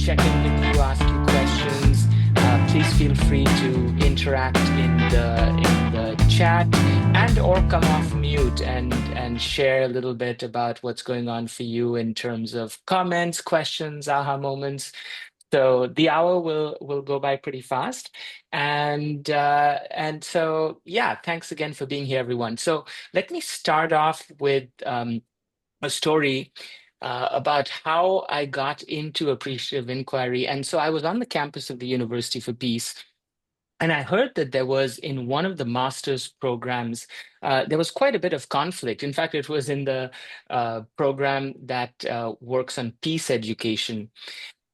check in with you, ask you questions. Please feel free to interact in the chat and or come off mute and share a little bit about what's going on for you in terms of comments, questions, aha moments. So the hour will go by pretty fast, and so yeah, thanks again for being here, everyone. So let me start off with a story about how I got into appreciative inquiry. And so I was on the campus of the University for Peace. And I heard that there was in one of the master's programs, there was quite a bit of conflict. In fact, it was in the program that works on peace education.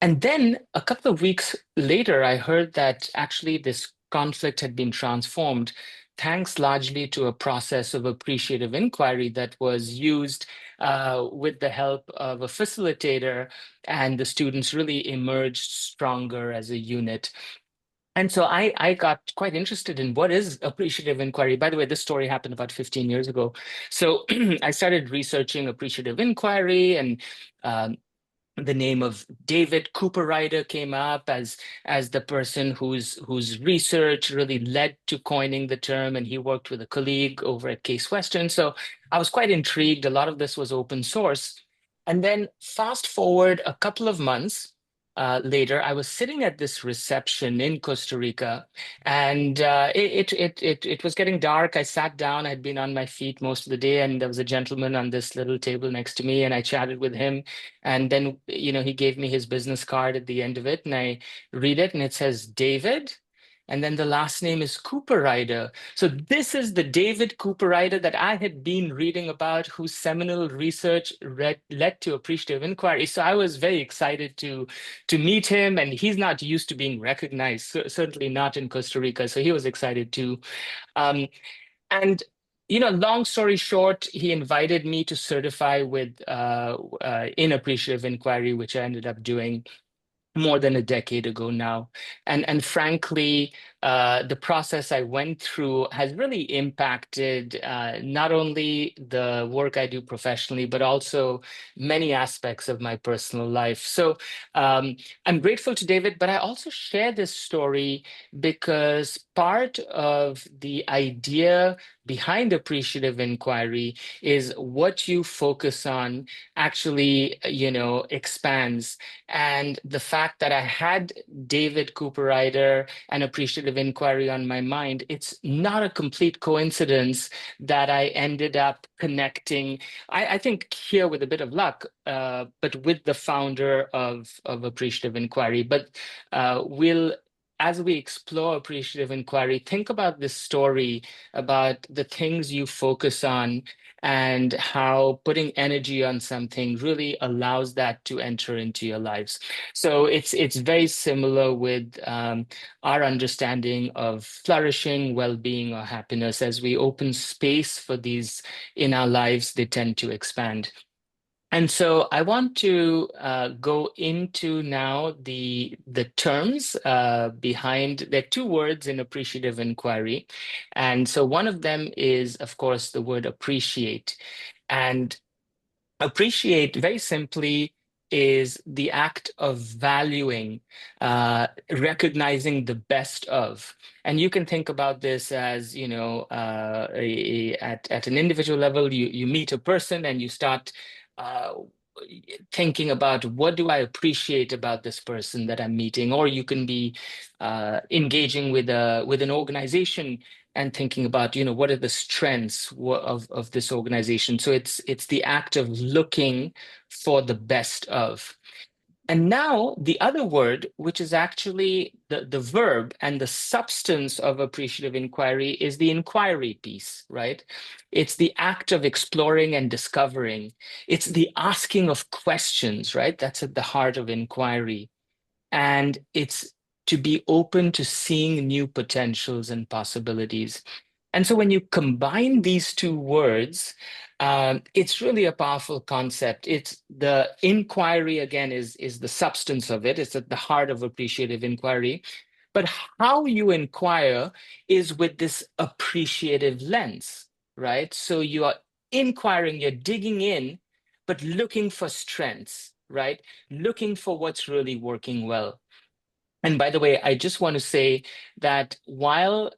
And then a couple of weeks later, I heard that actually this conflict had been transformed thanks largely to a process of appreciative inquiry that was used with the help of a facilitator, and the students really emerged stronger as a unit. And so I got quite interested in what is appreciative inquiry. By the way, this story happened about 15 years ago. So I started researching appreciative inquiry, and um, the name of David Cooper Ryder came up as the person whose research really led to coining the term, and he worked with a colleague over at Case Western. So I was quite intrigued. A lot of this was open source. And then fast forward a couple of months later, I was sitting at this reception in Costa Rica, and it was getting dark. I sat down. I'd been on my feet most of the day, and there was a gentleman on this little table next to me, and I chatted with him. And then, he gave me his business card at the end of it, and I read it, and it says David. And then the last name is Cooper Ryder. So this is the David Cooper Ryder that I had been reading about, whose seminal research led to appreciative inquiry. So I was very excited to meet him, and he's not used to being recognized, certainly not in Costa Rica. So he was excited too. Um, and long story short, he invited me to certify with in appreciative inquiry, which I ended up doing more than a decade ago now. And frankly, the process I went through has really impacted not only the work I do professionally, but also many aspects of my personal life. So I'm grateful to David, but I also share this story because part of the idea behind appreciative inquiry is what you focus on actually, expands. And the fact that I had David Cooper Ryder and appreciative inquiry on my mind, it's not a complete coincidence that I ended up connecting, I think here with a bit of luck, but with the founder of appreciative inquiry. But as we explore appreciative inquiry, think about this story about the things you focus on and how putting energy on something really allows that to enter into your lives. So it's very similar with our understanding of flourishing, well-being, or happiness. As we open space for these in our lives, they tend to expand. And so I want to go into now the terms behind. There are two words in appreciative inquiry, and so one of them is, of course, the word appreciate. And appreciate, very simply, is the act of valuing, recognizing the best of. And you can think about this as, at an individual level, you meet a person and you start uh, thinking about what do I appreciate about this person that I'm meeting, or you can be engaging with an organization and thinking about, what are the strengths of this organization. So it's the act of looking for the best of. And now the other word, which is actually the verb and the substance of appreciative inquiry, is the inquiry piece, right? It's the act of exploring and discovering. It's the asking of questions, right? That's at the heart of inquiry. And it's to be open to seeing new potentials and possibilities. And so when you combine these two words, it's really a powerful concept. It's the inquiry, again, is the substance of it. It's at the heart of appreciative inquiry. But how you inquire is with this appreciative lens, right? So you are inquiring, you're digging in, but looking for strengths. right? Looking for what's really working well. And by the way, I just want to say that while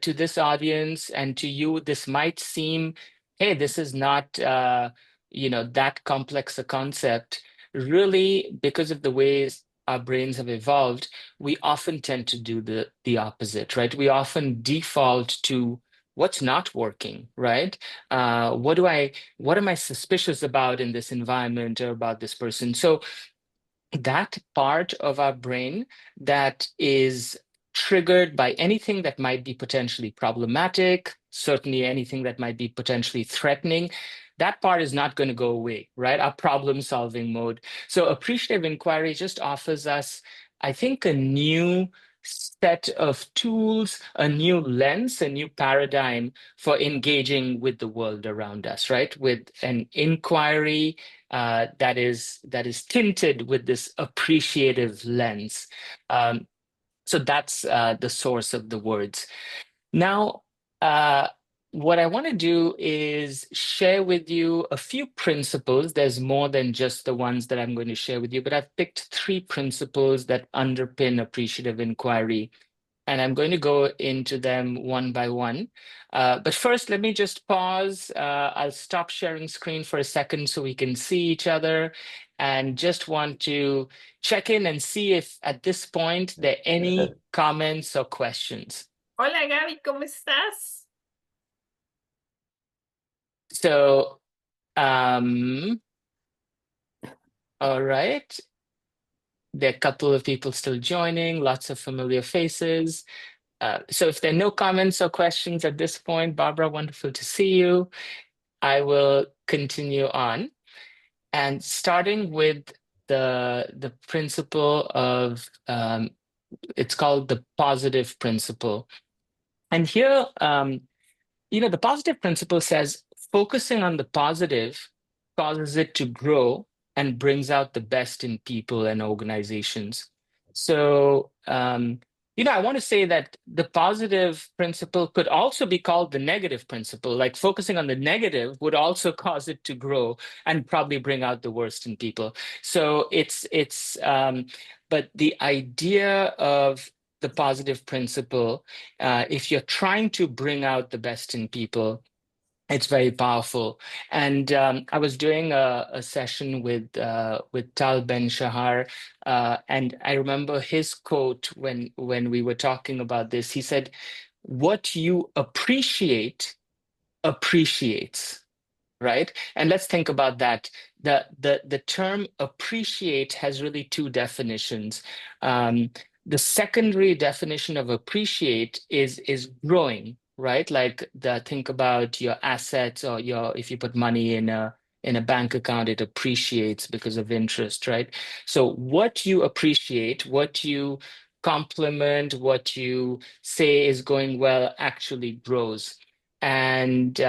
to this audience and to you, this might seem, hey, this is not, that complex a concept. Really, because of the ways our brains have evolved, we often tend to do the opposite, right? We often default to what's not working, right? What am I suspicious about in this environment or about this person? So that part of our brain that is triggered by anything that might be potentially problematic, certainly anything that might be potentially threatening, that part is not going to go away, right? Our problem solving mode. So appreciative inquiry just offers us, I think, a new set of tools, a new lens, a new paradigm for engaging with the world around us, right? With an inquiry that is tinted with this appreciative lens. Um, so that's the source of the words. Now, uh, what I want to do is share with you a few principles. There's more than just the ones that I'm going to share with you, but I've picked three principles that underpin appreciative inquiry, and I'm going to go into them one by one. But first, let me just pause. I'll stop sharing screen for a second so we can see each other, and just want to check in and see if at this point there are any comments or questions. Hola Gaby, ¿cómo estás? So, um, all right. There are a couple of people still joining, lots of familiar faces. So if there are no comments or questions at this point, Barbara, wonderful to see you. I will continue on, and starting with the principle of it's called the positive principle. And here, the positive principle says focusing on the positive causes it to grow and brings out the best in people and organizations. So, I want to say that the positive principle could also be called the negative principle. Like focusing on the negative would also cause it to grow and probably bring out the worst in people. So but the idea of the positive principle, if you're trying to bring out the best in people, it's very powerful. And I was doing a session with Tal Ben Shahar, and I remember his quote when we were talking about this. He said, "What you appreciate appreciates." Right? And let's think about that. The term appreciate has really two definitions. Um, the secondary definition of appreciate is growing, right? Like think about your assets, or your if you put money in a bank account, it appreciates because of interest, right? So what you appreciate, what you compliment, what you say is going well actually grows. And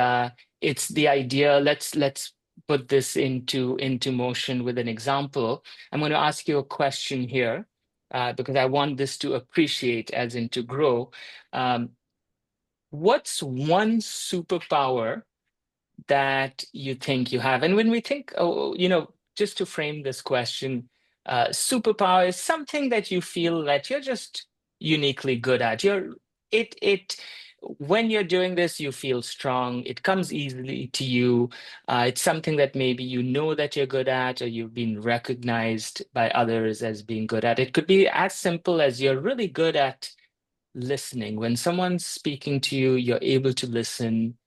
it's the idea. Let's put this into motion with an example. I'm going to ask you a question here, because I want this to appreciate as in to grow. Um, what's one superpower that you think you have? And when we think, just to frame this question, superpower is something that you feel that you're just uniquely good at. It when you're doing this, you feel strong. It comes easily to you. It's something that maybe you know that you're good at, or you've been recognized by others as being good at. It could be as simple as you're really good at listening. When someone's speaking to you, you're able to listen,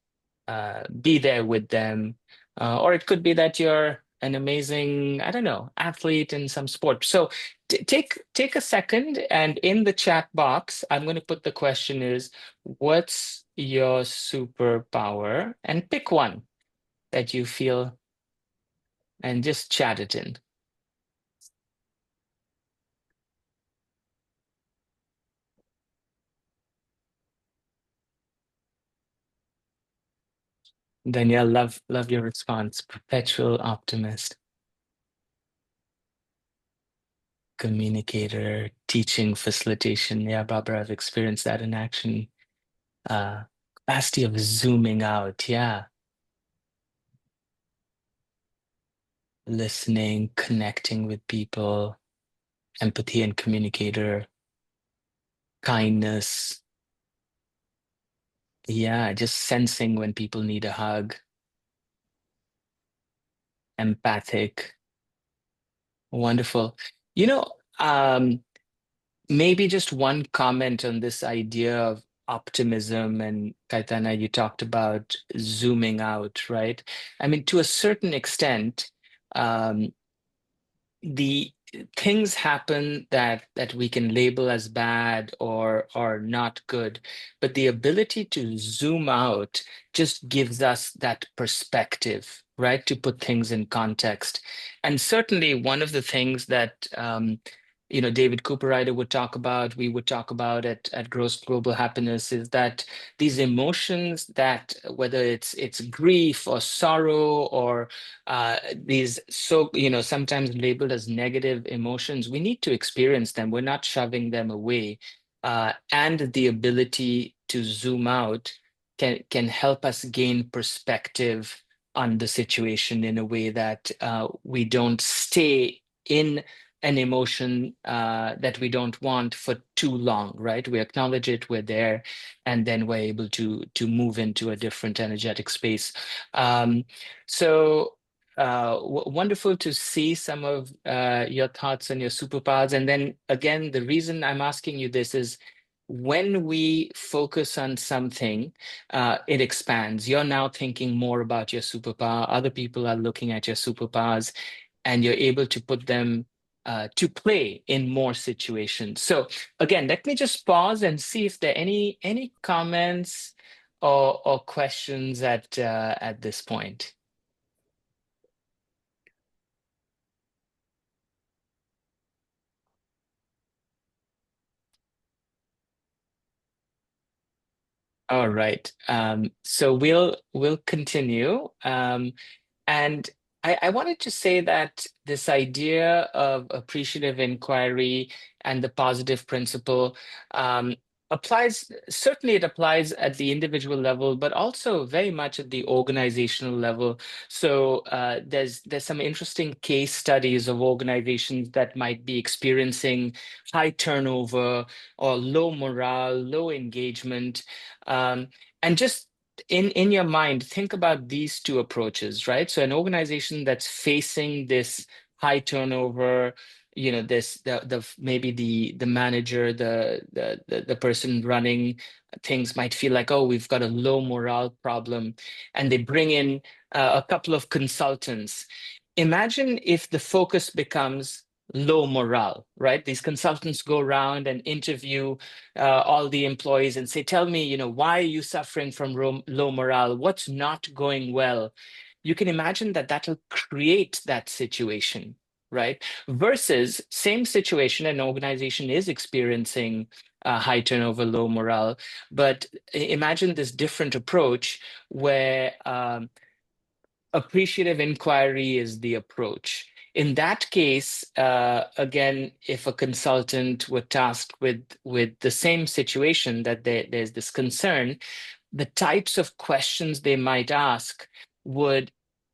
be there with them. Or it could be that you're an amazing, I don't know, athlete in some sport. So take a second, and in the chat box, I'm going to put the question is, what's your superpower? And pick one that you feel, and just chat it in. Danielle, love your response. Perpetual optimist, communicator, teaching, facilitation. Yeah, Barbara, I've experienced that in action. uh Capacity of zooming out. Yeah. listening, connecting with people, empathy and communicator, kindness. Yeah, just sensing when people need a hug, empathic. Wonderful. You know, um, maybe just one comment on this idea of optimism, and Kaitana, you talked about zooming out, right? I mean, to a certain extent, um, the things happen that we can label as bad or not good, but the ability to zoom out just gives us that perspective, right, to put things in context. And certainly one of the things that David Cooperrider would talk about, we would talk about at Gross Global Happiness, is that these emotions, that whether it's grief or sorrow or these, sometimes labeled as negative emotions, we need to experience them. We're not shoving them away. And the ability to zoom out can help us gain perspective on the situation in a way that we don't stay in an emotion that we don't want for too long, right? We acknowledge it, we're there, and then we're able to move into a different energetic space. Um, so wonderful to see some of your thoughts and your superpowers. And then again, the reason I'm asking you this is when we focus on something, it expands. You're now thinking more about your superpower. Other people are looking at your superpowers, and you're able to put them to play in more situations. So again, let me just pause and see if there are any comments or questions at this point. All right. So we'll continue. And I wanted to say that this idea of appreciative inquiry and the positive principle um, certainly it applies at the individual level, but also very much at the organizational level. So there's some interesting case studies of organizations that might be experiencing high turnover or low morale, low engagement. Um, and just in your mind, think about these two approaches, right? So an organization that's facing this high turnover, this the maybe the manager, the person running things might feel like, oh, we've got a low morale problem, and they bring in a couple of consultants. Imagine if the focus becomes low morale, right? These consultants go around and interview all the employees and say, tell me, why are you suffering from low morale? What's not going well? You can imagine that that'll create that situation, right? Versus same situation, an organization is experiencing high turnover, low morale, but imagine this different approach where appreciative inquiry is the approach. In that case, again, if a consultant were tasked with the same situation, that there's this concern, the types of questions they might ask would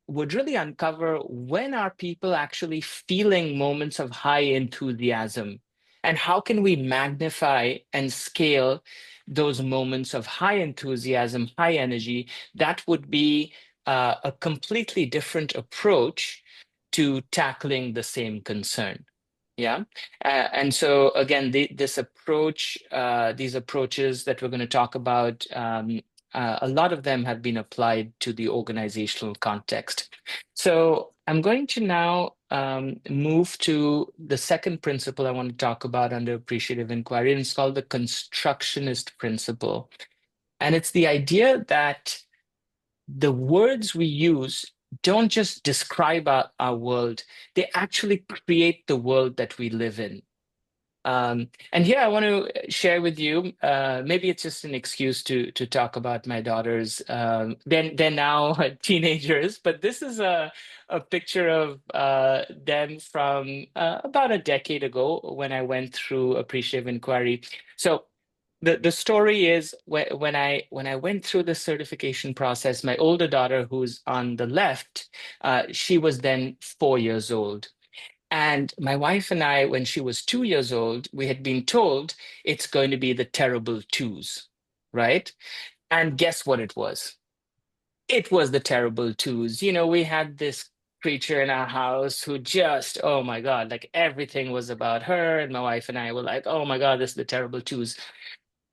would really uncover, when are people actually feeling moments of high enthusiasm, and how can we magnify and scale those moments of high enthusiasm, high energy. That would be a completely different approach to tackling the same concern. Yeah. And so again, this approach, these approaches that we're going to talk about, a lot of them have been applied to the organizational context. So I'm going to now move to the second principle I want to talk about under appreciative inquiry, and it's called the constructionist principle. And it's the idea that the words we use don't just describe our world, they actually create the world that we live in. And here I want to share with you, maybe it's just an excuse to talk about my daughters. They're now teenagers, but this is a picture of them from about a decade ago when I went through Appreciative Inquiry. So The story is when I went through the certification process, my older daughter, who's on the left, she was then 4 years old. And my wife and I, when she was 2 years old, we had been told it's going to be the terrible twos, right? And guess what it was? It was the terrible twos. We had this creature in our house who just, oh my God, like everything was about her. And my wife and I were like, oh my God, this is the terrible twos.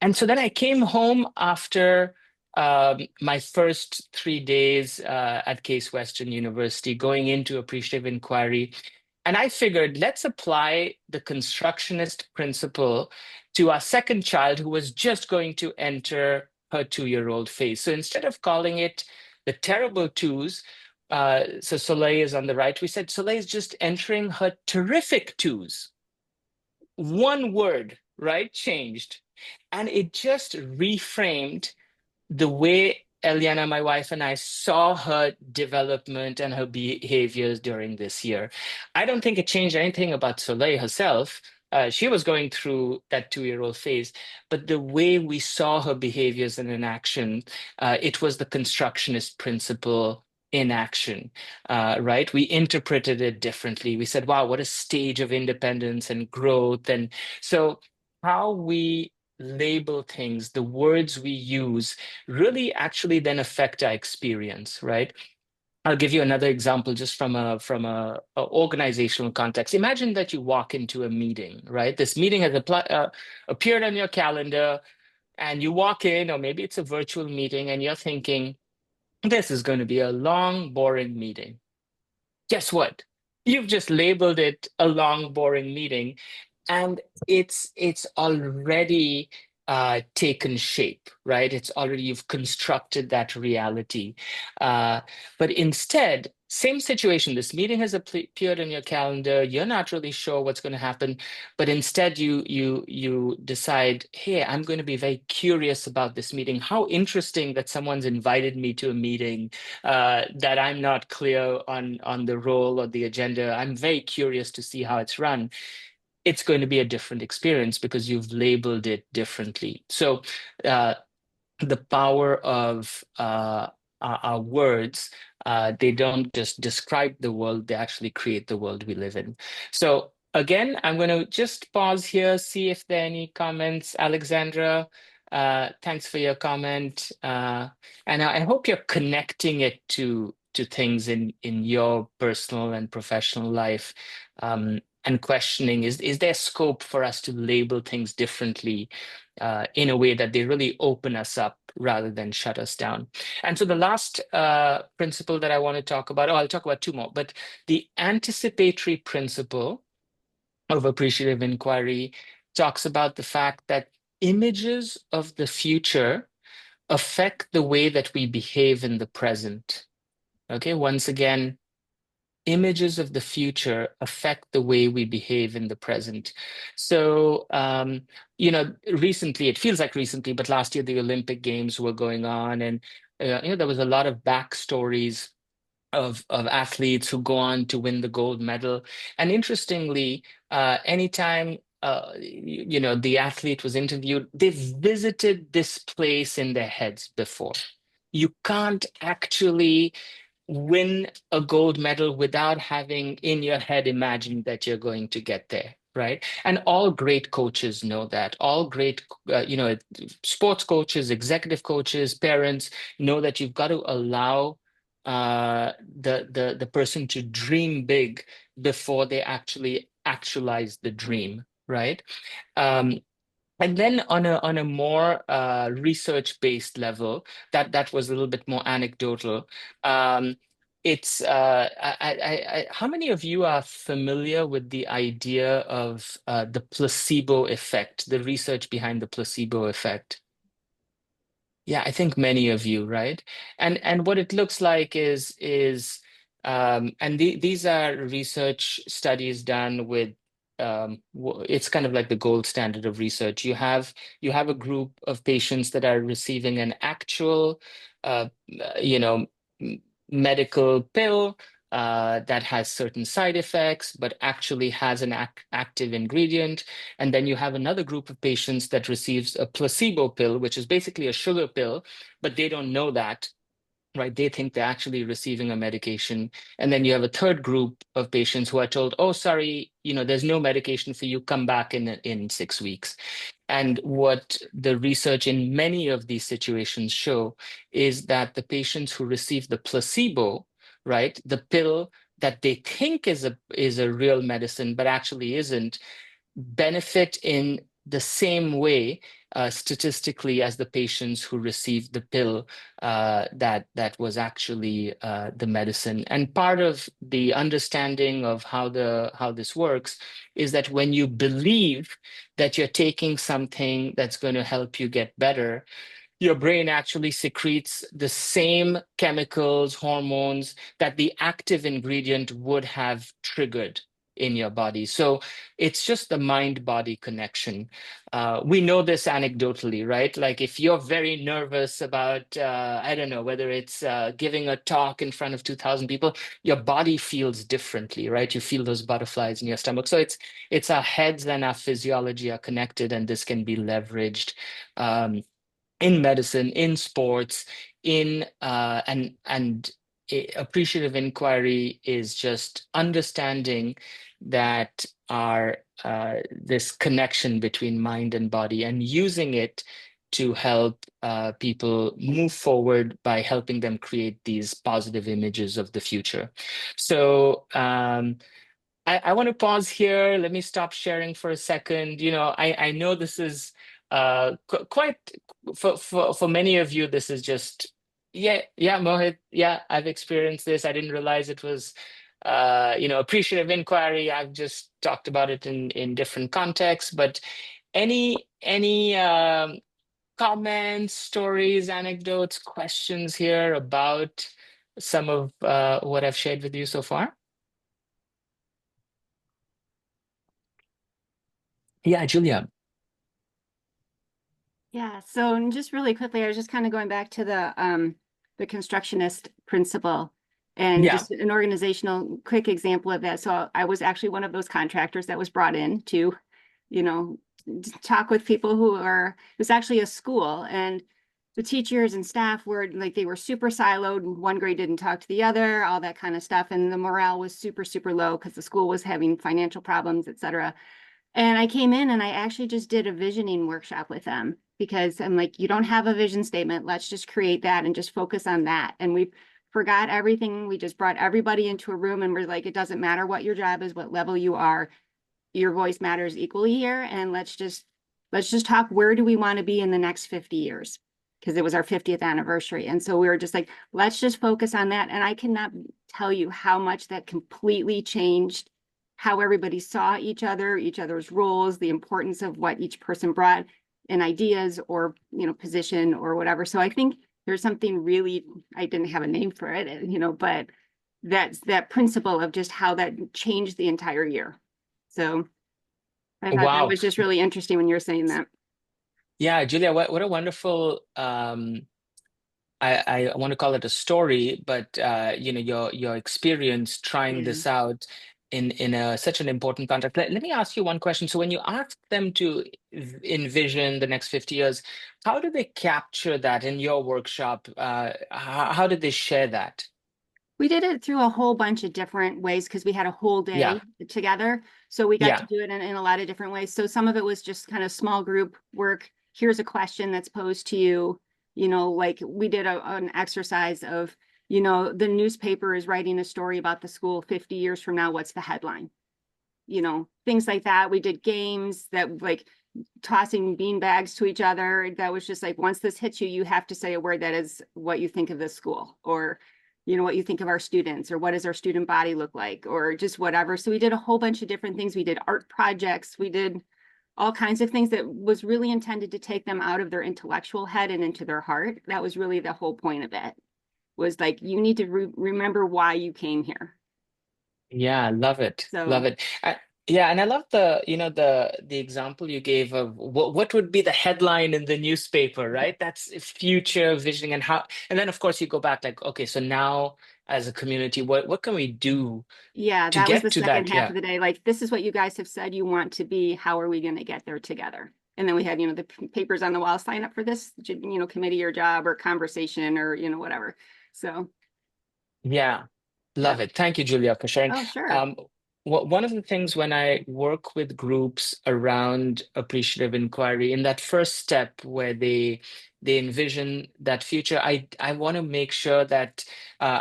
And so then I came home after my first 3 days at Case Western University, going into appreciative inquiry. And I figured, let's apply the constructionist principle to our second child who was just going to enter her 2-year-old phase. So instead of calling it the terrible twos, so Soleil is on the right, we said Soleil is just entering her terrific twos. One word, right, changed. And it just reframed the way Eliana, my wife, and I saw her development and her behaviors during this year. I don't think it changed anything about Soleil herself. She was going through that 2-year-old phase, but the way we saw her behaviors and in action, it was the constructionist principle in action, right? We interpreted it differently. We said, wow, what a stage of independence and growth. And so, how we label things, the words we use, really actually then affect our experience, right? I'll give you another example just from a organizational context. Imagine that you walk into a meeting, right? This meeting has appeared on your calendar, and you walk in, or maybe it's a virtual meeting, and you're thinking, this is going to be a long, boring meeting. Guess what? You've just labeled it a long, boring meeting, and it's already taken shape, right? It's already you've constructed that reality. uh, but instead, same situation, this meeting has appeared in your calendar, you're not really sure what's going to happen, but instead you decide, hey, I'm going to be very curious about this meeting. How interesting that someone's invited me to a meeting, that I'm not clear on the role or the agenda. I'm very curious to see how it's run. It's going to be a different experience because you've labeled it differently. So uh, the power of our words, they don't just describe the world, they actually create the world we live in. So again, I'm going to just pause here, see if there are any comments. Alexandra, thanks for your comment. And I hope you're connecting it to things in your personal and professional life, and questioning, is there scope for us to label things differently, in a way that they really open us up rather than shut us down. And so the last principle that I want to talk about, oh, I'll talk about two more, but the anticipatory principle of appreciative inquiry talks about the fact that images of the future affect the way that we behave in the present. Okay, once again, images of the future affect the way we behave in the present. So, recently, it feels like recently, but last year the Olympic Games were going on, and there was a lot of backstories of athletes who go on to win the gold medal. And interestingly, anytime the athlete was interviewed, they've visited this place in their heads before. You can't actually win a gold medal without having in your head imagined that you're going to get there, right? And all great coaches know that. All great, sports coaches, executive coaches, parents know that you've got to allow the person to dream big before they actually actualize the dream, right? Um, and then on a more research-based level, that was a little bit more anecdotal. Um, it's how many of you are familiar with the idea of the placebo effect, the research behind the placebo effect? Yeah, I think many of you, right? And what it looks like is and these are research studies done with it's kind of like the gold standard of research. You have a group of patients that are receiving an actual uh, you know medical pill, that has certain side effects, but actually has an active ingredient. And then you have another group of patients that receives a placebo pill, which is basically a sugar pill, but they don't know that, right? They think they're actually receiving a medication. And then you have a third group of patients who are told, oh, sorry, there's no medication for you, come back in 6 weeks. And what the research in many of these situations show is that the patients who receive the placebo, right, the pill that they think is a real medicine, but actually isn't, benefit in the same way statistically as the patients who received the pill that was actually the medicine. And part of the understanding of how this works is that when you believe that you're taking something that's going to help you get better, your brain actually secretes the same chemicals, hormones that the active ingredient would have triggered in your body. So it's just the mind-body connection. We know this anecdotally, right? Like if you're very nervous about, I don't know, whether it's giving a talk in front of 2,000 people, your body feels differently, right? You feel those butterflies in your stomach. So it's our heads and our physiology are connected, and this can be leveraged. In medicine, in sports, in appreciative inquiry is just understanding that our this connection between mind and body and using it to help people move forward by helping them create these positive images of the future. So I want to pause here. Let me stop sharing for a second. I know this is quite for many of you. This is just yeah, Mohit. Yeah, I've experienced this. I didn't realize it was appreciative inquiry. I've just talked about it in different contexts. But any comments, stories, anecdotes, questions here about some of what I've shared with you so far? Yeah, Julia. Yeah, so just really quickly, I was just kind of going back to the constructionist principle and Yeah. just an organizational quick example of that. So I was actually one of those contractors that was brought in to, you know, talk with people it was actually a school, and the teachers and staff were like, they were super siloed. One grade didn't talk to the other, all that kind of stuff. And the morale was super, super low because the school was having financial problems, et cetera. And I came in and I actually just did a visioning workshop with them because I'm like, you don't have a vision statement. Let's just create that and just focus on that. And we forgot everything. We just brought everybody into a room and we're like, it doesn't matter what your job is, what level you are, your voice matters equally here. And let's just talk, where do we want to be in the next 50 years? Because it was our 50th anniversary. And so we were just like, let's just focus on that. And I cannot tell you how much that completely changed how everybody saw each other, each other's roles, the importance of what each person brought in ideas or, position or whatever. So I think there's something really, I didn't have a name for it, but that's that principle of just how that changed the entire year. So I thought that Wow. was just really interesting when you're saying that. Yeah, Julia, what a wonderful I want to call it a story, but your experience trying Yeah. this out in such an important context. Let me ask you one question. So when you ask them to envision the next 50 years, how do they capture that in your workshop? How did they share that? We did it through a whole bunch of different ways because we had a whole Yeah, day together. So we got to yeah. do it in a lot of different ways. So some of it was just kind of small group work. Here's a question that's posed to you. Like we did an exercise of, the newspaper is writing a story about the school 50 years from now. What's the headline? Things like that. We did games that like tossing bean bags to each other. That was just like, once this hits you, you have to say a word that is what you think of this school, or what you think of our students, or what does our student body look like, or just whatever. So we did a whole bunch of different things. We did art projects. We did all kinds of things that was really intended to take them out of their intellectual head and into their heart. That was really the whole point of it, was like, you need to remember why you came here. Yeah, love it. Love So it. Yeah, and I love the example you gave of what would be the headline in the newspaper, right? That's future visioning and how, and then of course you go back like, okay, so now as a community? What can we do Yeah, to that was get the to second that? half Yeah. of the day. Like, this is what you guys have said you want to be. How are we going to get there together? And then we had, the papers on the wall, sign up for this, committee or job or conversation or, whatever. So, Yeah, yeah. love it. Thank you, Julia, for sharing. Oh, sure. Um, One of the things when I work with groups around appreciative inquiry, in that first step where they envision that future, I want to make sure that,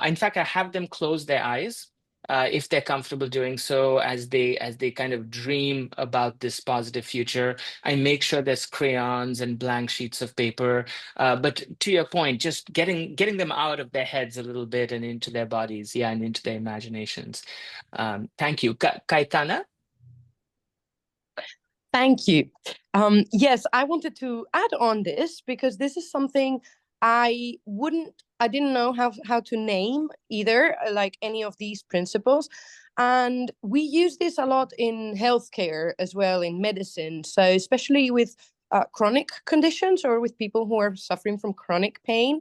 in fact, I have them close their eyes. If they're comfortable doing so, as they kind of dream about this positive future, I make sure there's crayons and blank sheets of paper, but to your point, just getting them out of their heads a little bit and into their bodies, yeah, and into their imaginations. Thank you. Kaitana? Thank you. Yes, I wanted to add on this because this is something I didn't know how to name either, like any of these principles. And we use this a lot in healthcare as well, in medicine. So, especially with chronic conditions or with people who are suffering from chronic pain.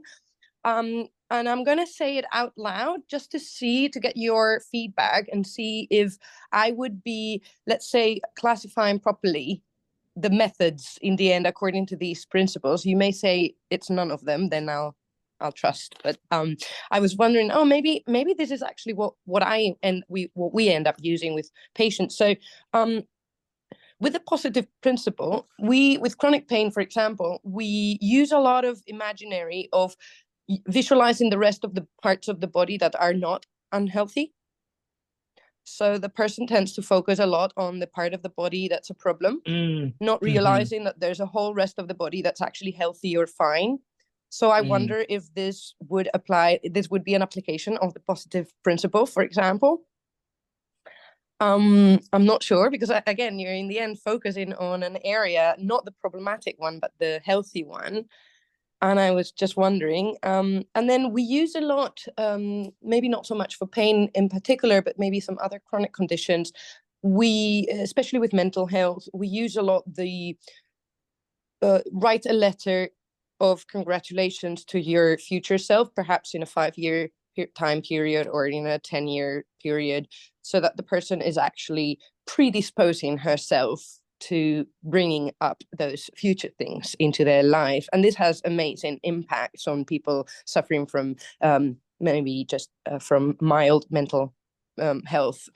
And I'm going to say it out loud just to get your feedback and see if I would be, let's say, classifying properly the methods in the end according to these principles. You may say it's none of them, then I'll trust. But I was wondering, oh, maybe this is actually what we end up using with patients. So with the positive principle, with chronic pain, for example, we use a lot of imaginary of visualizing the rest of the parts of the body that are not unhealthy. So the person tends to focus a lot on the part of the body that's a problem, not realizing that there's a whole rest of the body that's actually healthy or fine. So I wonder if this would be an application of the positive principle, for example. I'm not sure because again, you're in the end focusing on an area, not the problematic one, but the healthy one. And I was just wondering, and then we use a lot, maybe not so much for pain in particular, but maybe some other chronic conditions. We, especially with mental health, we use a lot the write a letter of congratulations to your future self, perhaps in a 5-year time period or in a 10-year period, so that the person is actually predisposing herself to bringing up those future things into their life. And this has amazing impacts on people suffering from maybe just from mild mental health,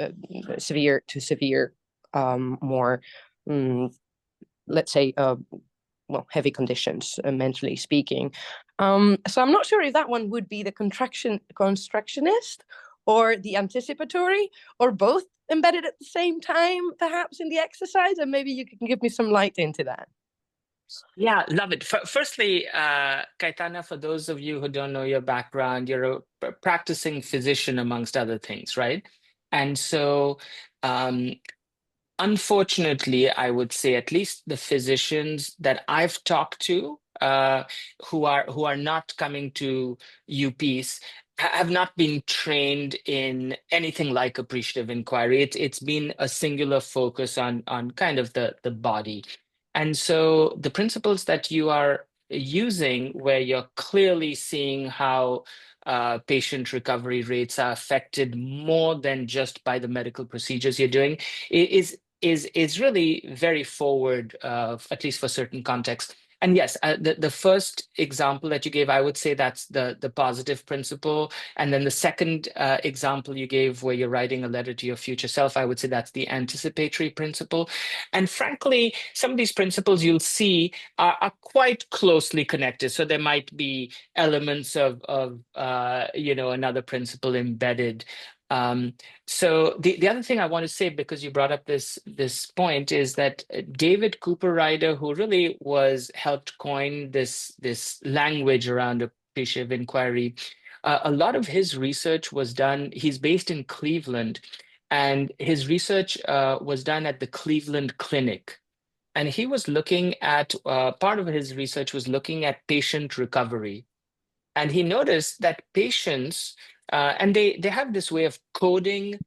severe to severe, more, let's say, heavy conditions, mentally speaking. So I'm not sure if that one would be the constructionist or the anticipatory, or both embedded at the same time, perhaps in the exercise, and maybe you can give me some light into that. Yeah, love it. Firstly, Kaitana, for those of you who don't know your background, you're a practicing physician amongst other things, right? And so, unfortunately, I would say at least the physicians that I've talked to, who are not coming to UPs, have not been trained in anything like appreciative inquiry. It's been a singular focus on kind of the body. And so the principles that you are using, where you're clearly seeing how patient recovery rates are affected more than just by the medical procedures you're doing, is really very forward, at least for certain contexts. And yes, the first example that you gave, I would say that's the positive principle. And then the second example you gave, where you're writing a letter to your future self, I would say that's the anticipatory principle. And frankly, some of these principles you'll see are quite closely connected. So there might be elements of another principle embedded. So the other thing I want to say, because you brought up this point, is that David Cooper Ryder, who really helped coin this language around appreciative inquiry, a lot of his research was done. He's based in Cleveland, and his research was done at the Cleveland Clinic. And he was looking at part of his research was looking at patient recovery. And he noticed that patients, and they have this way of coding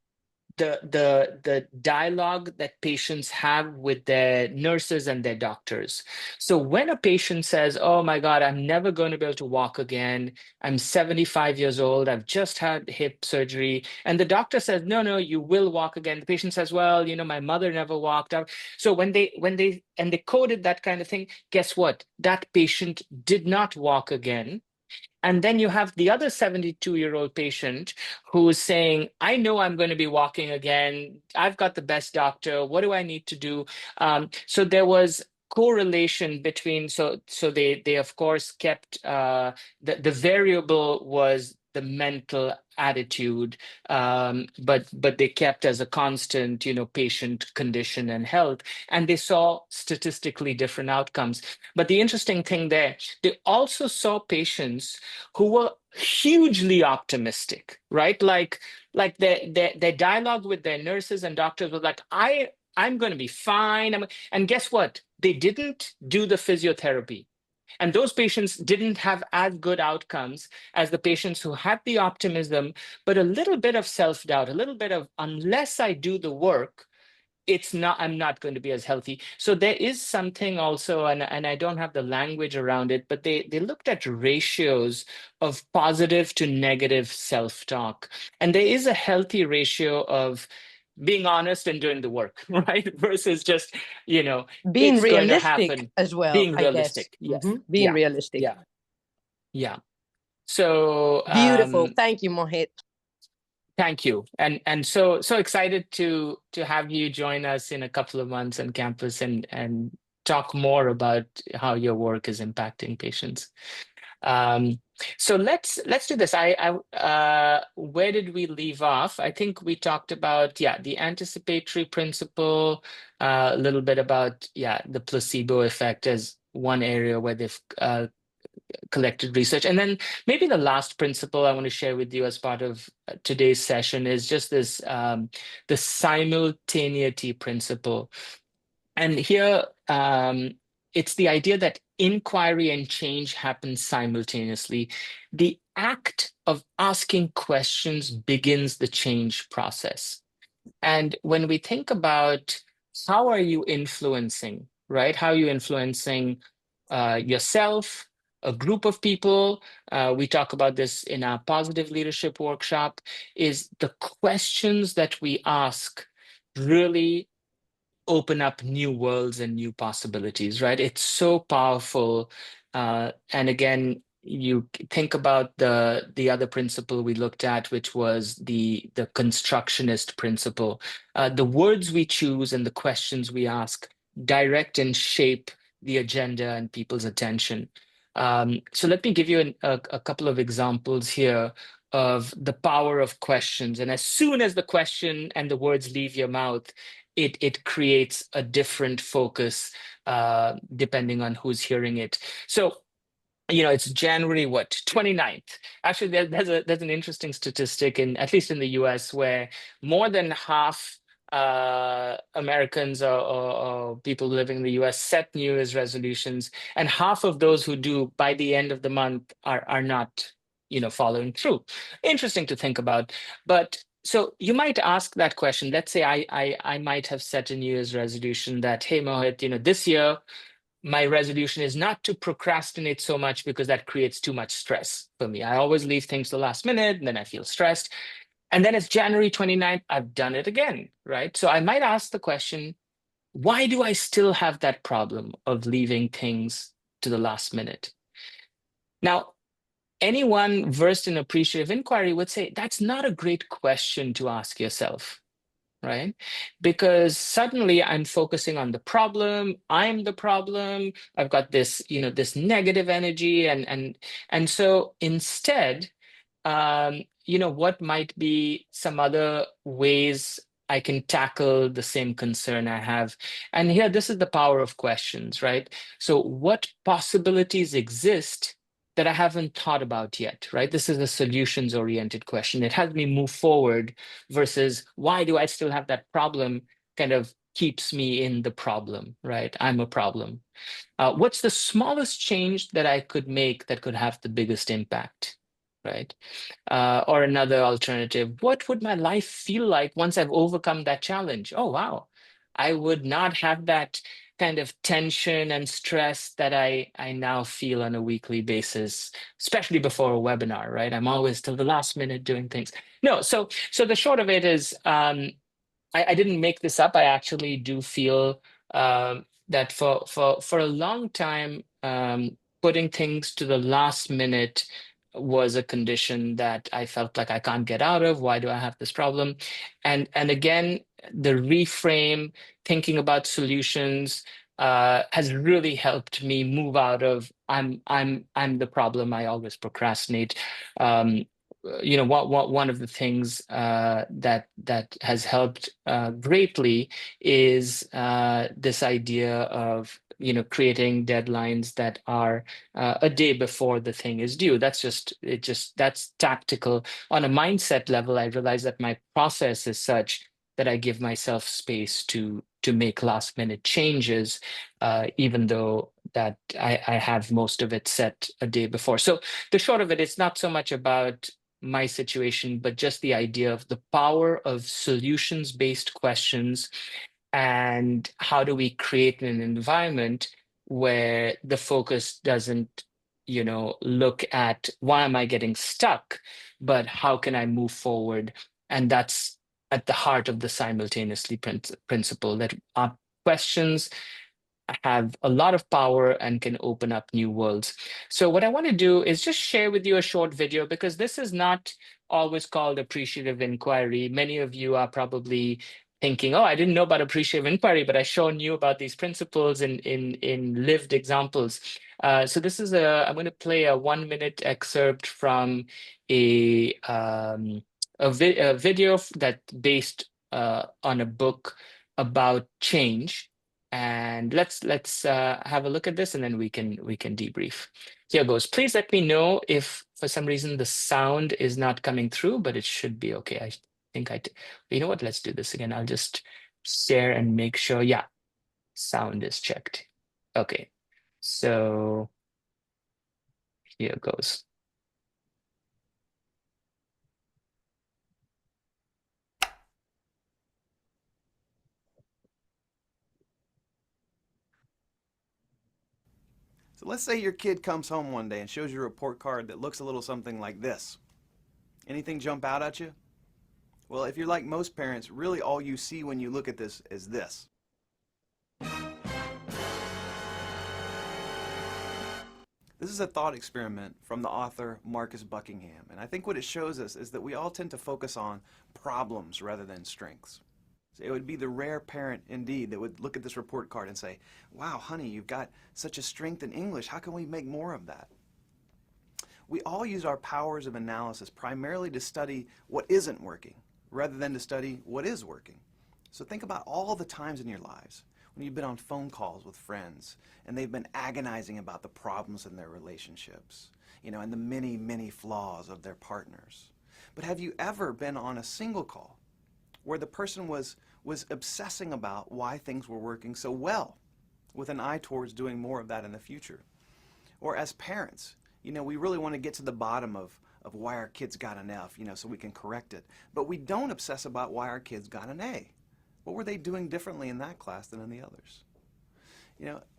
the dialogue that patients have with their nurses and their doctors. So when a patient says, "Oh my God, I'm never going to be able to walk again. I'm 75 years old. I've just had hip surgery," and the doctor says, "No, no, you will walk again." The patient says, "Well, my mother never walked out." So when they coded that kind of thing, guess what? That patient did not walk again. And then you have the other 72-year-old patient who is saying, "I know I'm going to be walking again. I've got the best doctor. What do I need to do?" So there was correlation between, so they of course kept, the variable was the mental attitude, but they kept as a constant, patient condition and health, and they saw statistically different outcomes. But the interesting thing there, they also saw patients who were hugely optimistic, right? Like their dialogue with their nurses and doctors was like, I'm going to be fine. And guess what? They didn't do the physiotherapy. And those patients didn't have as good outcomes as the patients who had the optimism, but a little bit of self-doubt, a little bit of, unless I do the work, I'm not going to be as healthy. So there is something also, and I don't have the language around it, but they looked at ratios of positive to negative self-talk. And there is a healthy ratio of being honest and doing the work, right? Versus just, Being it's going to realistic happen. as well, Being I guess. realistic. Yes. Being Yeah. realistic. Yeah. Yeah. So Beautiful. Thank you, Mohit. thank you. And so excited to have you join us in a couple of months on campus and talk more about how your work is impacting patients. So let's do this. Where did we leave off? I think we talked about, the anticipatory principle, a little bit about, the placebo effect as one area where they've collected research. And then maybe the last principle I want to share with you as part of today's session is just this, the simultaneity principle. And here, it's the idea that inquiry and change happen simultaneously. The act of asking questions begins the change process. And when we think about how are you influencing, right? How are you influencing yourself, a group of people? We talk about this in our positive leadership workshop, is the questions that we ask really open up new worlds and new possibilities, right? It's so powerful. And again, you think about the other principle we looked at, which was the constructionist principle. The words we choose and the questions we ask direct and shape the agenda and people's attention. So let me give you a couple of examples here of the power of questions. And as soon as the question and the words leave your mouth, it creates a different focus depending on who's hearing it. So, it's January what, 29th. Actually, there's an interesting statistic at least in the US, where more than half Americans or people living in the US set New Year's resolutions, and half of those who do by the end of the month are not, following through. Interesting to think about. But so you might ask that question. Let's say I might have set a New Year's resolution that, hey, Mohit, this year my resolution is not to procrastinate so much because that creates too much stress for me. I always leave things to the last minute and then I feel stressed. And then it's January 29th, I've done it again, right? So I might ask the question, why do I still have that problem of leaving things to the last minute? Now, anyone versed in appreciative inquiry would say that's not a great question to ask yourself, right? Because suddenly I'm focusing on the problem. I'm the problem. I've got this, this negative energy, and so instead, what might be some other ways I can tackle the same concern I have? And here, this is the power of questions, right? So, what possibilities exist that I haven't thought about yet, right? This is a solutions-oriented question. It helps me move forward versus why do I still have that problem, kind of keeps me in the problem, right? I'm a problem. What's the smallest change that I could make that could have the biggest impact, right? Or another alternative, what would my life feel like once I've overcome that challenge? Oh, wow. I would not have that kind of tension and stress that I now feel on a weekly basis, especially before a webinar, right? I'm always till the last minute doing things. No, so the short of it is, I didn't make this up. I actually do feel that for a long time, putting things to the last minute was a condition that I felt like I can't get out of. Why do I have this problem? And again, the reframe, thinking about solutions, has really helped me move out of I'm the problem. I always procrastinate. Um, one of the things that has helped greatly is this idea of creating deadlines that are a day before the thing is due. That's tactical. On a mindset level, I realize that my process is such that I give myself space to make last minute changes, even though that I have most of it set a day before. So the short of it, it's not so much about my situation, but just the idea of the power of solutions-based questions and how do we create an environment where the focus doesn't, look at why am I getting stuck, but how can I move forward? And that's at the heart of the simultaneously principle that our questions have a lot of power and can open up new worlds. So what I want to do is just share with you a short video because this is not always called appreciative inquiry. Many of you are probably thinking, oh, I didn't know about appreciative inquiry, but I sure knew about these principles in lived examples. So this is I'm going to play a 1 minute excerpt from a video that based on a book about change, and let's have a look at this, and then we can debrief. Here goes. Please let me know if for some reason the sound is not coming through, but it should be okay. I think you know what? Let's do this again. I'll just share and make sure. Yeah, sound is checked. Okay, so here goes. So let's say your kid comes home one day and shows you a report card that looks a little something like this. Anything jump out at you? Well, if you're like most parents, really all you see when you look at this is this. This is a thought experiment from the author Marcus Buckingham, and I think what it shows us is that we all tend to focus on problems rather than strengths. So it would be the rare parent indeed that would look at this report card and say, wow, honey, you've got such a strength in English. How can we make more of that? We all use our powers of analysis primarily to study what isn't working rather than to study what is working. So think about all the times in your lives when you've been on phone calls with friends and they've been agonizing about the problems in their relationships, and the many, many flaws of their partners. But have you ever been on a single call where the person was obsessing about why things were working so well, with an eye towards doing more of that in the future? Or as parents, we really want to get to the bottom of why our kids got an F, so we can correct it. But we don't obsess about why our kids got an A. What were they doing differently in that class than in the others?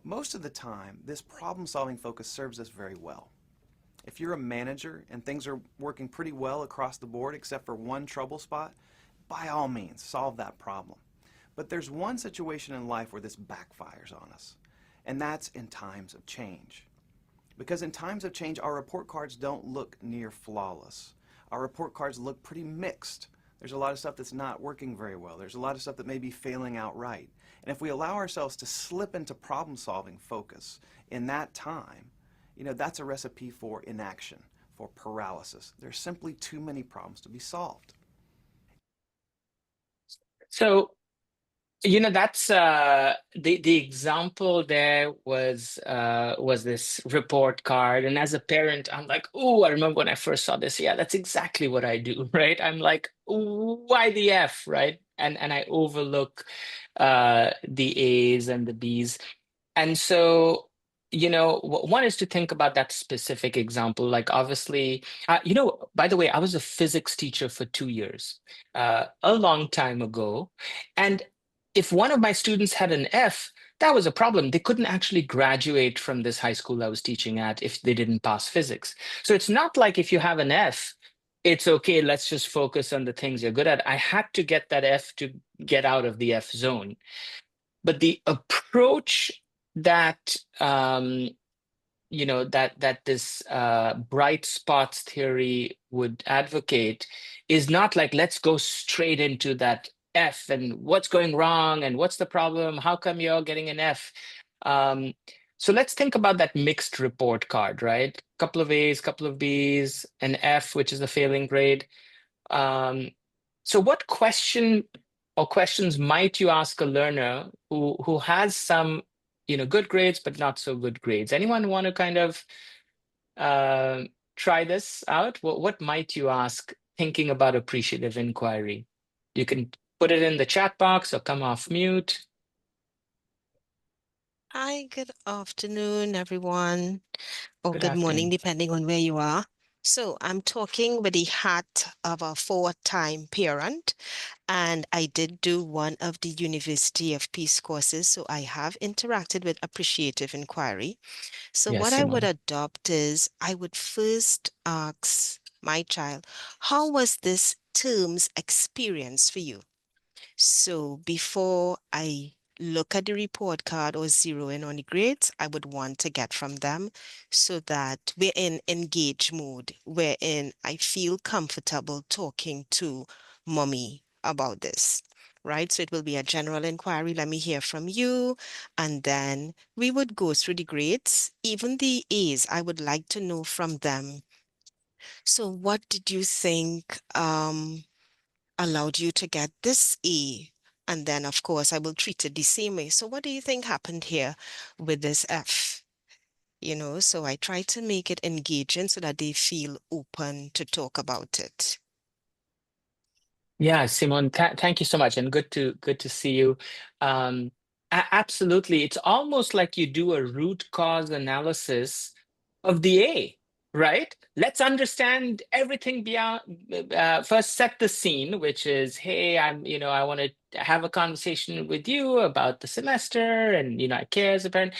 Most of the time, this problem-solving focus serves us very well. If you're a manager and things are working pretty well across the board except for one trouble spot, by all means, solve that problem. But there's one situation in life where this backfires on us, and that's in times of change. Because in times of change, our report cards don't look near flawless. Our report cards look pretty mixed. There's a lot of stuff that's not working very well. There's a lot of stuff that may be failing outright. And if we allow ourselves to slip into problem-solving focus in that time, that's a recipe for inaction, for paralysis. There's simply too many problems to be solved. So, that's the example there was this report card, and as a parent, I'm like, oh, I remember when I first saw this. Yeah, that's exactly what I do, right? I'm like, why the F, right? And I overlook the A's and the B's, and so one is to think about that specific example. Like obviously, by the way, I was a physics teacher for 2 years, a long time ago. And if one of my students had an F, that was a problem. They couldn't actually graduate from this high school I was teaching at if they didn't pass physics. So it's not like if you have an F, it's okay, let's just focus on the things you're good at. I had to get that F to get out of the F zone. But the approach that that this bright spots theory would advocate is not like let's go straight into that F and what's going wrong and what's the problem, how come you're getting an F. um, so let's think about that mixed report card, right? Couple of A's, couple of B's, an F, which is a failing grade. So what question or questions might you ask a learner who has some, good grades, but not so good grades? Anyone want to kind of uh, try this out? What might you ask thinking about appreciative inquiry? You can put it in the chat box or come off mute. Hi, good afternoon, everyone, or Good good morning, afternoon. depending on where you are. So I'm talking with the hat of a four-time parent, and I did do one of the University of Peace courses, so I have interacted with appreciative inquiry. So Yes, what I would Simone. adopt is I would first ask my child, how was this term's experience for you? So before I look at the report card or zero in on the grades, I would want to get from them so that we're in engage mode, wherein I feel comfortable talking to mommy about this. Right? So it will be a general inquiry. Let me hear from you. And then we would go through the grades, even the A's. I would like to know from them. So what did you think? Allowed you to get this E. And then, of course, I will treat it the same way. So what do you think happened here with this F? So I try to make it engaging so that they feel open to talk about it. Yeah, Simone, thank you so much, and good to see you. Absolutely, it's almost like you do a root cause analysis of the A, right? Let's understand everything beyond. First, set the scene, which is, hey, I want to have a conversation with you about the semester, and I care as a parent.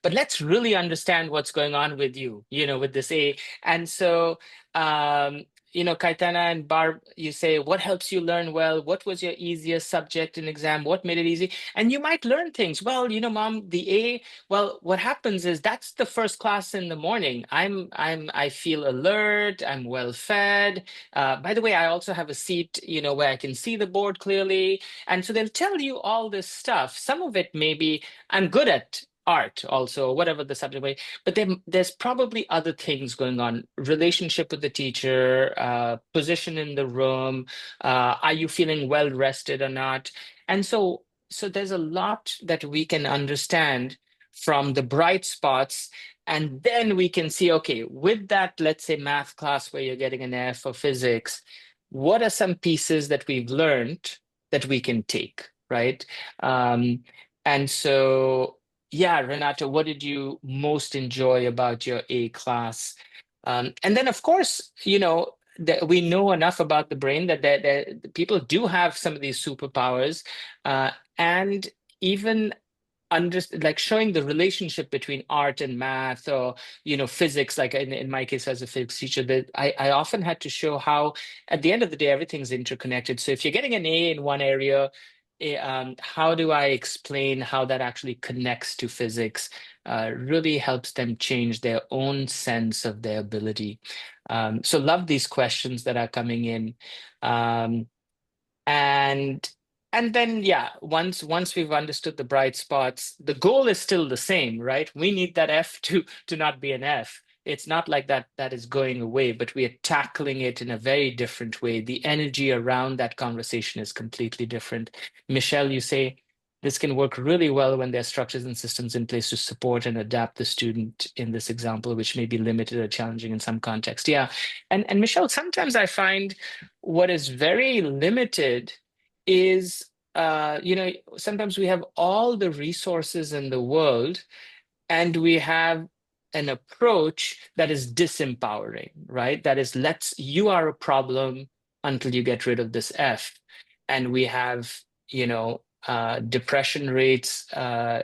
But let's really understand what's going on with you, with this A. And so, Kaitana and Barb, you say, what helps you learn well? What was your easiest subject in exam? What made it easy? And you might learn things. Well, Mom, the A, well, what happens is that's the first class in the morning. I feel alert. I'm well fed. By the way, I also have a seat, where I can see the board clearly. And so they'll tell you all this stuff. Some of it maybe I'm good at art also, whatever the subject may, but then there's probably other things going on: relationship with the teacher, position in the room, are you feeling well rested or not? And so there's a lot that we can understand from the bright spots, and then we can see, okay, with that, let's say math class where you're getting an F or physics, what are some pieces that we've learned that we can take, right? And so yeah, Renata, what did you most enjoy about your A class? And then, of course, that we know enough about the brain that people do have some of these superpowers, and even like showing the relationship between art and math, or physics, like in my case as a physics teacher, that I often had to show how at the end of the day everything's interconnected. So if you're getting an A in one area, how do I explain how that actually connects to physics? Really helps them change their own sense of their ability. So love these questions that are coming in. Um, and and then yeah, once we've understood the bright spots, the goal is still the same, right? We need that F to not be an F. It's not like that is going away, but we are tackling it in a very different way. The energy around that conversation is completely different. Michelle, you say this can work really well when there are structures and systems in place to support and adapt the student in this example, which may be limited or challenging in some context. Yeah. And Michelle, sometimes I find what is very limited is, sometimes we have all the resources in the world, and we have an approach that is disempowering, right? That is, you are a problem until you get rid of this F. And we have, depression rates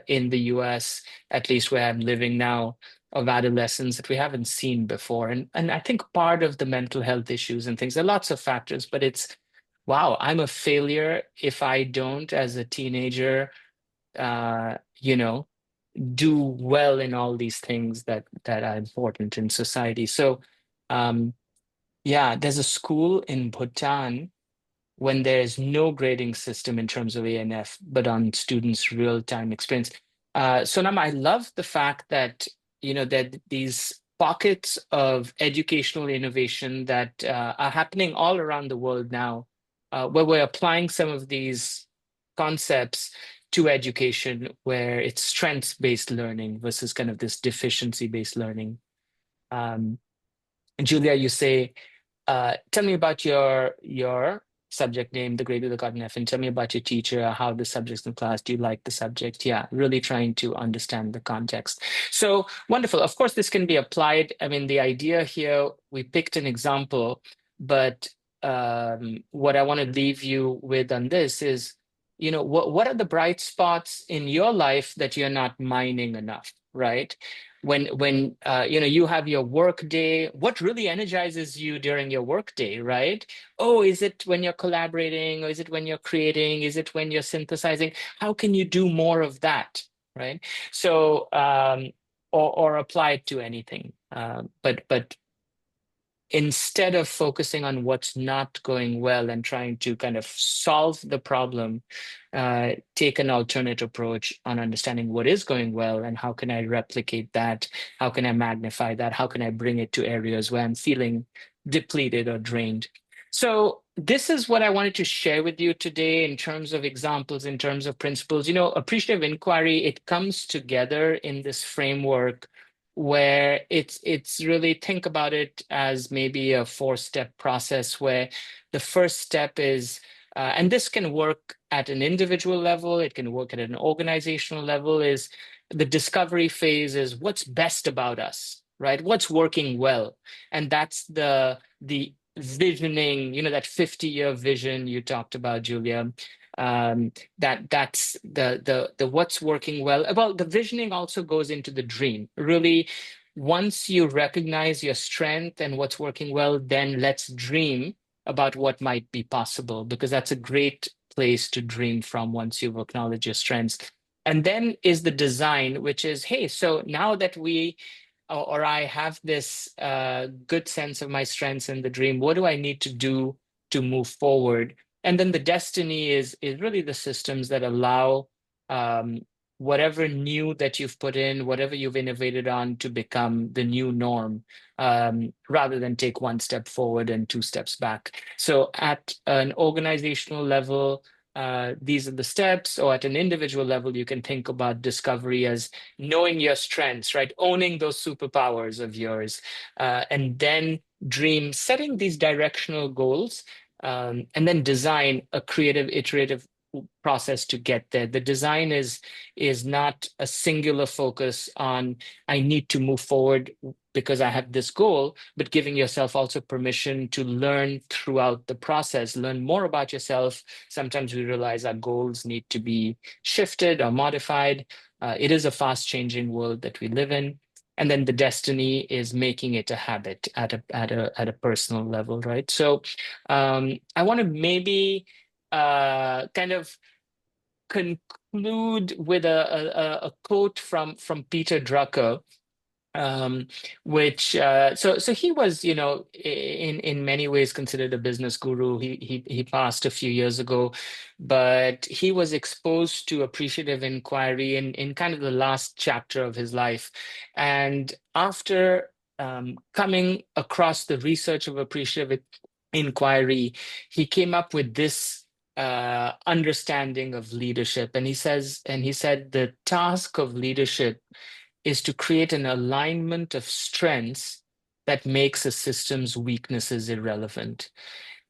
in the US, at least where I'm living now, of adolescents that we haven't seen before. And I think part of the mental health issues and things, there are lots of factors, but it's, wow, I'm a failure if I don't, as a teenager, uh, you know, do well in all these things that are important in society. So, yeah, there's a school in Bhutan when there is no grading system in terms of ANF, but on students' real-time experience. Sonam, I love the fact that that these pockets of educational innovation that are happening all around the world now, where we're applying some of these concepts to education, where it's strengths-based learning versus kind of this deficiency-based learning. Um, Julia, you say, tell me about your subject name, the grade you got in F, and tell me about your teacher, how the subject's in class. Do you like the subject? Yeah, really trying to understand the context. So wonderful. Of course, this can be applied. I mean, the idea here, we picked an example, but what I want to leave you with on this is, what are the bright spots in your life that you're not mining enough, right? When you have your work day, what really energizes you during your work day, right? Oh, is it when you're collaborating, or is it when you're creating, is it when you're synthesizing? How can you do more of that, right? So or apply it to anything, but instead of focusing on what's not going well and trying to kind of solve the problem, take an alternate approach on understanding what is going well and how can I replicate that? How can I magnify that? How can I bring it to areas where I'm feeling depleted or drained? So this is what I wanted to share with you today in terms of examples, in terms of principles. Appreciative inquiry, it comes together in this framework where it's really, think about it as maybe a 4-step process, where the first step is and this can work at an individual level, it can work at an organizational level, is the discovery phase is what's best about us, right? What's working well. And that's the visioning, that 50-year vision you talked about, Julia. That's the what's working well. Well, the visioning also goes into the dream. Really, once you recognize your strength and what's working well, then let's dream about what might be possible, because that's a great place to dream from once you've acknowledged your strengths. And then is the design, which is, hey, so now that we or I have this good sense of my strengths in the dream, what do I need to do to move forward? And then the destiny is really the systems that allow whatever new that you've put in, whatever you've innovated on, to become the new norm, rather than take 1 step forward and 2 steps back. So at an organizational level, these are the steps, or at an individual level, you can think about discovery as knowing your strengths, right? Owning those superpowers of yours, and then dream, setting these directional goals, and then design a creative, iterative process to get there. The design is not a singular focus on, I need to move forward because I have this goal, but giving yourself also permission to learn throughout the process, learn more about yourself. Sometimes we realize our goals need to be shifted or modified. It is a fast changing world that we live in. And then the destiny is making it a habit at a personal level, right? So I want to maybe kind of conclude with a quote from Peter Drucker, which so he was, in many ways considered a business guru. He passed a few years ago, but he was exposed to appreciative inquiry in kind of the last chapter of his life. And after coming across the research of appreciative inquiry, he came up with this understanding of leadership. And he said the task of leadership is to create an alignment of strengths that makes a system's weaknesses irrelevant.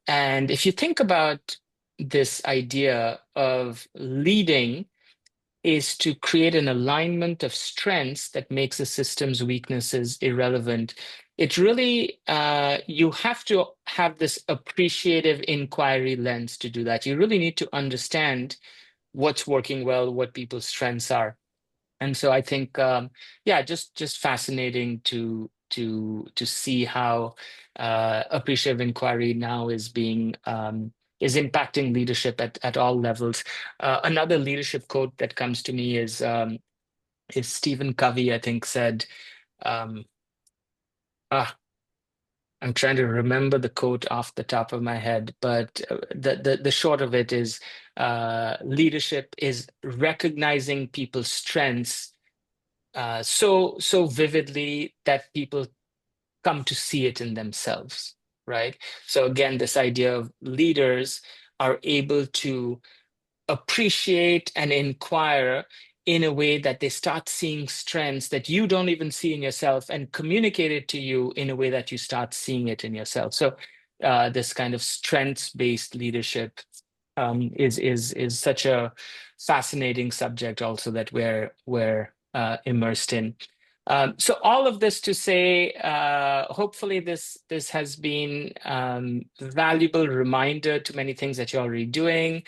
And if you think about this idea of leading, is to create an alignment of strengths that makes the system's weaknesses irrelevant. It really, you have to have this appreciative inquiry lens to do that. You really need to understand what's working well, what people's strengths are. And so I think, yeah, just fascinating to see how appreciative inquiry now is being is impacting leadership at all levels. Another leadership quote that comes to me is Stephen Covey, I think, said, um, ah, I'm trying to remember the quote off the top of my head, but the short of it is leadership is recognizing people's strengths so vividly that people come to see it in themselves, right? So again, this idea of leaders are able to appreciate and inquire in a way that they start seeing strengths that you don't even see in yourself and communicate it to you in a way that you start seeing it in yourself. So this kind of strengths-based leadership is such a fascinating subject also that we're immersed in. So all of this to say, hopefully this has been valuable reminder to many things that you're already doing,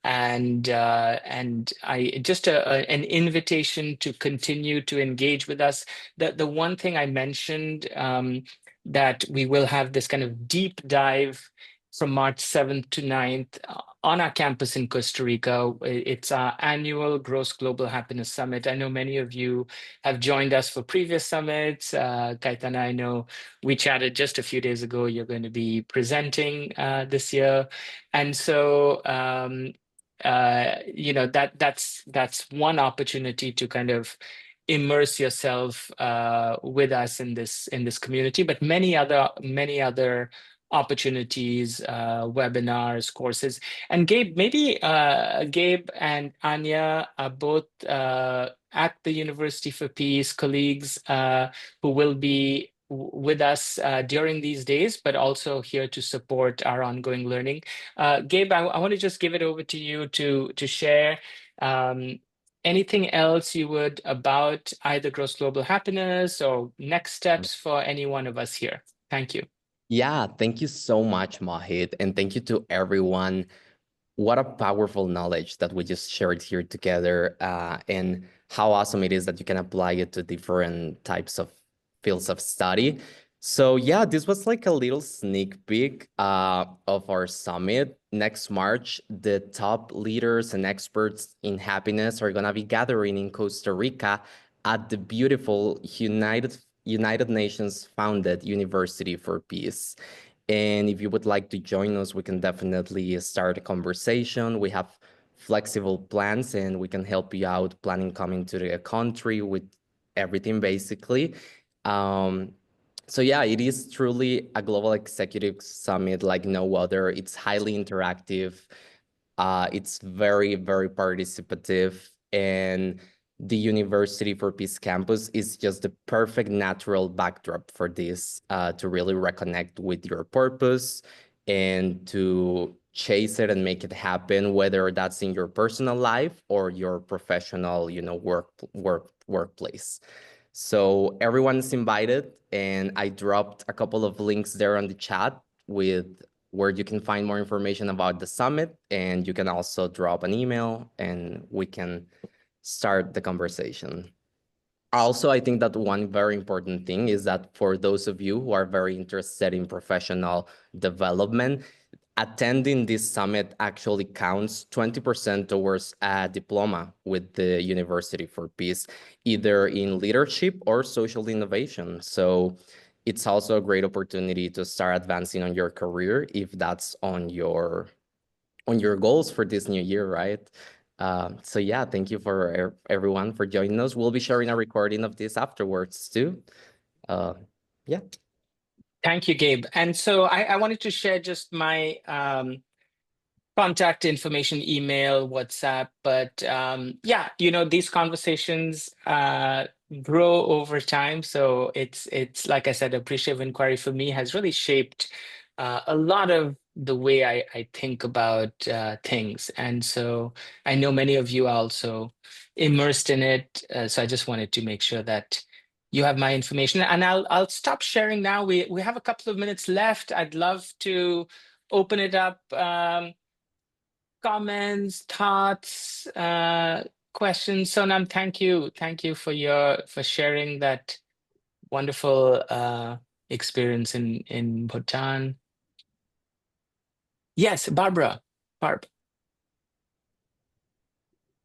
and I just an invitation to continue to engage with us. The one thing I mentioned, that we will have this kind of deep dive from March 7th to 9th on our campus in Costa Rica. It's our annual Gross Global Happiness Summit. I know many of you have joined us for previous summits. Kaitana, I know we chatted just a few days ago. You're going to be presenting this year. And so, you know, that's one opportunity to kind of immerse yourself with us in this community, but many other opportunities, webinars, courses. And Gabe, maybe Gabe and Anya are both at the University for Peace, colleagues who will be with us during these days, but also here to support our ongoing learning. Gabe, I want to just give it over to you to share anything else you would about either Gross Global Happiness or next steps for any one of us here. Thank you. Yeah, thank you so much, Mohit. And thank you to everyone. What a powerful knowledge that we just shared here together, and how awesome it is that you can apply it to different types of fields of study. So yeah, this was like a little sneak peek of our summit. Next March, the top leaders and experts in happiness are gonna be gathering in Costa Rica at the beautiful United Nations founded University for Peace. And if you would like to join us, we can definitely start a conversation. We have flexible plans and we can help you out planning coming to the country with everything basically. So yeah, it is truly a global executive summit like no other. It's highly interactive. It's very, very participative, and the University for Peace campus is just the perfect natural backdrop for this, to really reconnect with your purpose and to chase it and make it happen, whether that's in your personal life or your professional, workplace. So everyone's invited, and I dropped a couple of links there on the chat with where you can find more information about the summit, and you can also drop an email and we can start the conversation. Also, I think that one very important thing is that for those of you who are very interested in professional development, attending this summit actually counts 20% towards a diploma with the University for Peace, either in leadership or social innovation. So it's also a great opportunity to start advancing on your career if that's on your goals for this new year, right? So yeah, thank you for everyone for joining us. We'll be sharing a recording of this afterwards too. Yeah. Thank you, Gabe. And so I wanted to share just my contact information, email, WhatsApp, but yeah, these conversations grow over time. So it's like I said, Appreciative Inquiry for me has really shaped a lot of the way I think about things. And so I know many of you are also immersed in it. So I just wanted to make sure that you have my information. And I'll stop sharing now. We have a couple of minutes left. I'd love to open it up. Comments, thoughts, questions. Sonam, thank you. Thank you for sharing that wonderful experience in Bhutan. Yes, Barbara. Barb.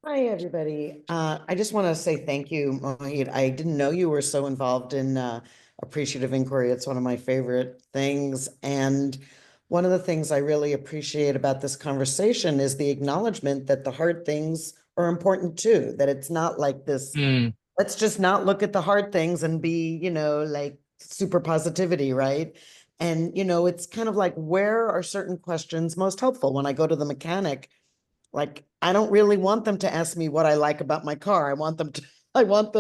Hi, everybody. I just want to say thank you, Mohit. I didn't know you were so involved in Appreciative Inquiry. It's one of my favorite things. And one of the things I really appreciate about this conversation is the acknowledgement that the hard things are important too, that it's not like this, let's just not look at the hard things and be, like super positivity, right? And, it's kind of like, where are certain questions most helpful? When I go to the mechanic, like, I don't really want them to ask me what I like about my car. I want them to solve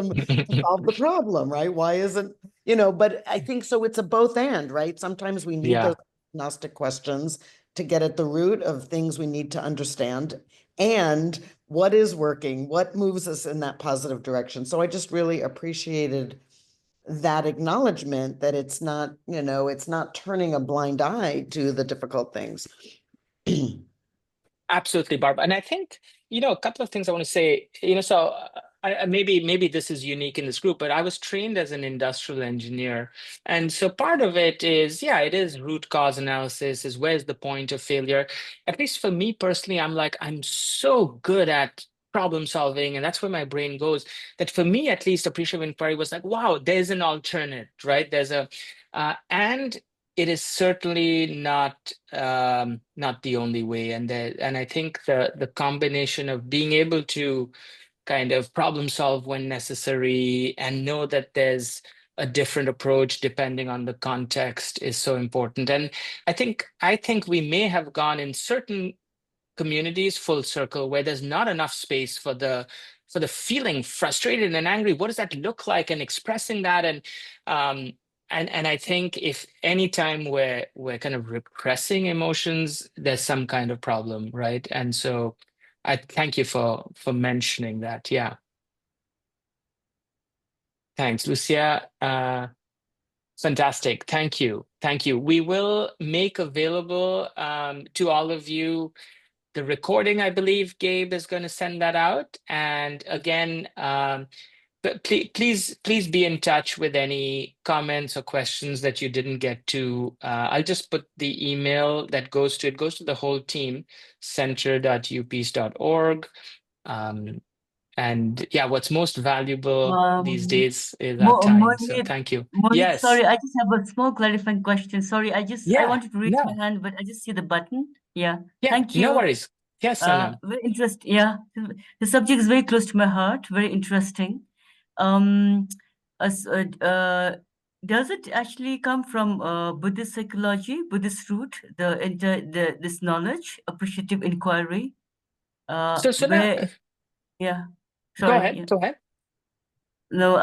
the problem, right? Why isn't, but I think so it's a both and, right? Sometimes we need Yeah. those agnostic questions to get at the root of things we need to understand and what is working, what moves us in that positive direction. So I just really appreciated that acknowledgement that it's not, it's not turning a blind eye to the difficult things. Absolutely, Barb. And I think, a couple of things I want to say, so maybe this is unique in this group, but I was trained as an industrial engineer. And so part of it is, it is root cause analysis, is where's the point of failure. At least for me personally, I'm so good at problem solving, and that's where my brain goes, that for me, at least, appreciative inquiry was like, wow, there's an alternate, right? And it is certainly not the only way, and I think the combination of being able to kind of problem solve when necessary and know that there's a different approach depending on the context is so important. And I think we may have gone in certain communities full circle where there's not enough space for the feeling frustrated and angry. What does that look like, and expressing that? Um and I think if any time we're kind of repressing emotions, there's some kind of problem, right? And so I thank you for mentioning that. Yeah, thanks, Lucia. Fantastic. Thank you. We will make available to all of you the recording. I believe Gabe is going to send that out. And again, but please be in touch with any comments or questions that you didn't get to. I'll just put the email that goes to the whole team, center.upeace.org. And yeah, what's most valuable these days is our time. So Mohit, thank you. Mohit, Yes. sorry, I just have a small clarifying question. Sorry, I Yeah. wanted to raise my No. hand, but I just see the button. Yeah, Yeah. thank No you. worries. Yes, Sanam. Very interesting. Yeah, the subject is very close to my heart. Very interesting. Um, as, does it actually come from Buddhist psychology, Buddhist root, this knowledge, appreciative inquiry? So Sanam, Yeah, go sorry. ahead. Yeah. Go ahead. No,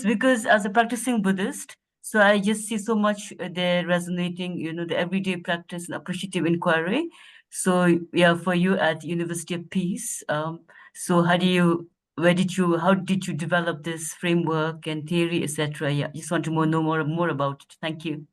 because as a practicing Buddhist, so I just see so much there resonating, the everyday practice and appreciative inquiry. So yeah, for you at University of Peace, so how did you develop this framework and theory, etc.? Yeah, just want to know more about it. Thank you.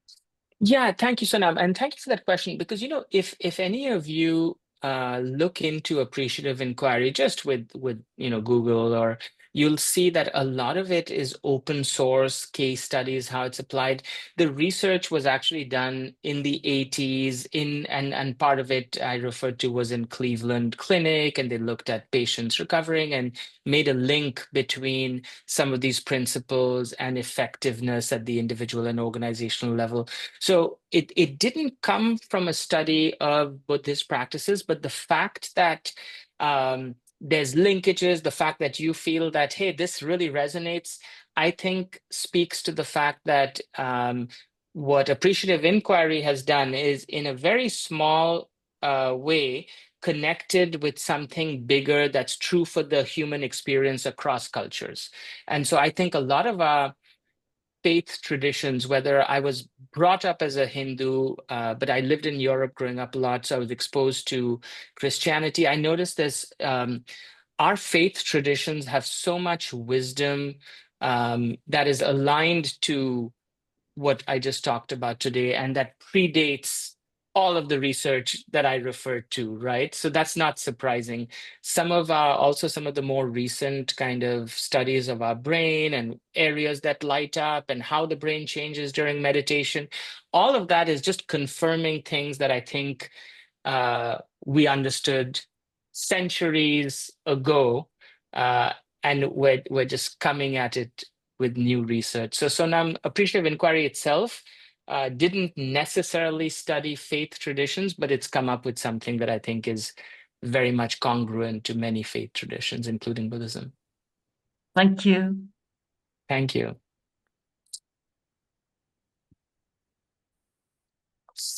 Yeah, thank you, Sonam, and thank you for that question. Because if any of you look into appreciative inquiry just with Google, or you'll see that a lot of it is open source case studies, how it's applied. The research was actually done in the 80s, and part of it I referred to was in Cleveland Clinic, and they looked at patients recovering and made a link between some of these principles and effectiveness at the individual and organizational level. So it didn't come from a study of Buddhist practices, but the fact that there's linkages, the fact that you feel that, hey, this really resonates, I think speaks to the fact that what appreciative inquiry has done is, in a very small way, connected with something bigger that's true for the human experience across cultures. And so I think a lot of our faith traditions, whether I was brought up as a Hindu, but I lived in Europe growing up a lot, so I was exposed to Christianity. I noticed this, our faith traditions have so much wisdom that is aligned to what I just talked about today, and that predates all of the research that I referred to, right? So that's not surprising. Some of the more recent kind of studies of our brain and areas that light up and how the brain changes during meditation, all of that is just confirming things that I think we understood centuries ago, and we're just coming at it with new research. So now Appreciative Inquiry itself didn't necessarily study faith traditions, but it's come up with something that I think is very much congruent to many faith traditions, including Buddhism. Thank you. Thank you.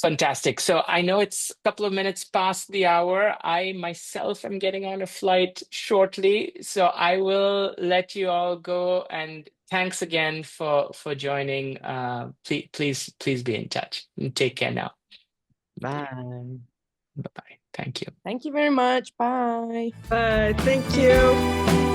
Fantastic. So I know it's a couple of minutes past the hour. I myself am getting on a flight shortly, so I will let you all go. And thanks again for joining. Please be in touch. And take care now. Bye. Bye-bye. Thank you. Thank you very much. Bye. Bye. Thank you.